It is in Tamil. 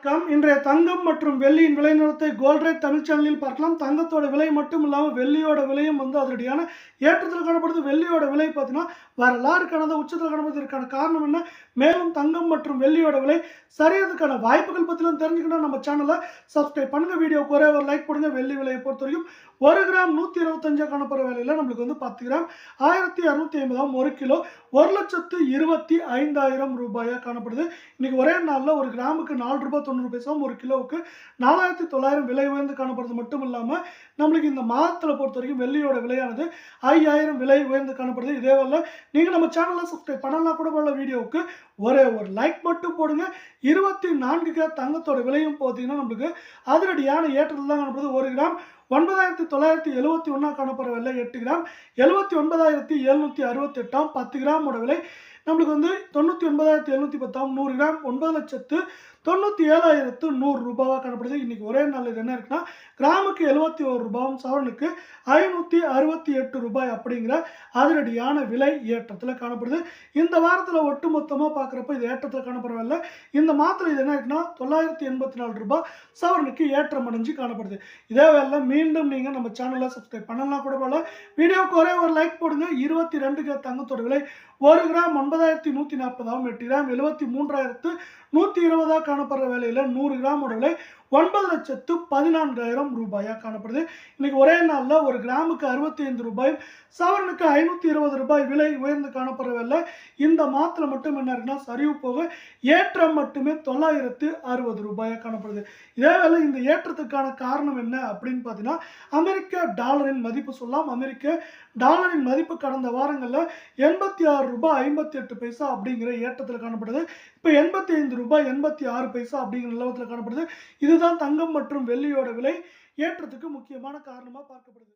இன்றைய தங்கம் மற்றும் வெள்ளியின் விலை நிலவரத்தை கோல்ட் ரேட் தமிழ் சேனலில் பார்க்கலாம். தங்கத்தோட விலை மட்டும் இல்லாமல் வெள்ளியோட விலையும் அதிரடியான ஏற்றத்தில் காணப்படுது. வெள்ளியோட விலை பார்த்தீங்கன்னா வரலாறு காணாத உச்சத்தில் காணப்படுவதற்கான காரணம் என்ன, மேலும் தங்கம் மற்றும் வெள்ளியோட விலை சரியறதுக்கான வாய்ப்புகள் பற்றிலாம் தெரிஞ்சுக்கணும். நம்ம சேனலை சப்ஸ்கிரைப் பண்ணுங்க, வீடியோக்கு ஒரே ஒரு லைக் போடுங்க. வெள்ளி விலையை பொறுத்த வரைக்கும் 1 கிராம் 125 காணப்படுற வேலையில் நம்மளுக்கு 10 கிராம் 1650 1 கிலோ 1,25,000 ரூபாயா காணப்படுது. இன்னைக்கு ஒரே நாளில் ஒரு கிராமுக்கு 4 ரூபாய் 90 பைசாவும் ஒரு கிலோவுக்கு 4,900 விலை உயர்ந்து காணப்படுறது மட்டும் இல்லாமல் நம்மளுக்கு இந்த மாதத்தில் பொறுத்த வரைக்கும் வெள்ளியோட விலையானது 5,000 விலை உயர்ந்து காணப்படுது. இதே வேலை நீங்கள் நம்ம சேனலை சப்ஸ்கிரைப் பண்ணலாம் கூட உள்ள வீடியோவுக்கு ஒரே ஒரு லைக் மட்டும் போடுங்க. 24 கிராம் தங்கத்தோட விலையும் பார்த்தீங்கன்னா நம்மளுக்கு அதிரடியான ஏற்றத்தில் தான் காணப்படுது. 1 கிராம் 9,971 காணப்படுற விலை 8 கிராம் 79,768 10 கிராமோட விலை நம்மளுக்கு 99,710 100 கிராம் 9,97,100 ரூபாவா காணப்படுது. இன்னைக்கு ஒரே நாள் இது என்ன இருக்குன்னா கிராமுக்கு 71 ரூபாயும் சவரனுக்கு 568 ரூபாய் அப்படிங்கிற அதிரடியான விலை ஏற்றத்தில் காணப்படுது. இந்த வாரத்தில் ஒட்டுமொத்தமாக பார்க்குறப்ப இது ஏற்றத்தில் காணப்படவில்லை. இந்த மாதத்தில் இது என்ன இருக்குன்னா 984 ரூபாய் சவரனுக்கு ஏற்றம் அடைஞ்சு காணப்படுது. இதே வேலை மீண்டும் நீங்கள் நம்ம சேனலை சப்ஸ்கிரைப் பண்ணலாம் கூட போல வீடியோவுக்கு ஒரே ஒரு லைக் போடுங்க. 22 கிராம் தங்கத்தோட விலை 1 கிராம் 9,140 8 கிராம் 73,120 காணப்படுற வேலையில் 100 கிராமோட விலை 9,14,000 ரூபாயா காணப்படுது. இன்னைக்கு ஒரே நாளில் ஒரு கிராமுக்கு 65 ரூபாயும் சவரனுக்கு 520 ரூபாய் விலை உயர்ந்து காணப்படுற வேலை இந்த மாதத்தில் மட்டும் என்ன இருக்குன்னா சரிவு போக ஏற்றம் மட்டுமே 960 ரூபாயா காணப்படுது. இதே வேலை இந்த ஏற்றத்துக்கான காரணம் என்ன அப்படின்னு பார்த்தீங்கன்னா அமெரிக்க டாலரின் மதிப்பு சொல்லலாம். அமெரிக்க டாலரின் மதிப்பு கடந்த வாரங்களில் 86 ரூபாய் 58 பைசா அப்படிங்கிற ஏற்றத்தில் காணப்படுது. இப்போ 85 ரூபாய் 86 பைசா அப்படிங்கிற நிலவரத்தில் காணப்படுது. இதுதான் தங்கம் மற்றும் வெள்ளியோட விலை ஏற்றத்துக்கு முக்கியமான காரணமாக பார்க்கப்படுது.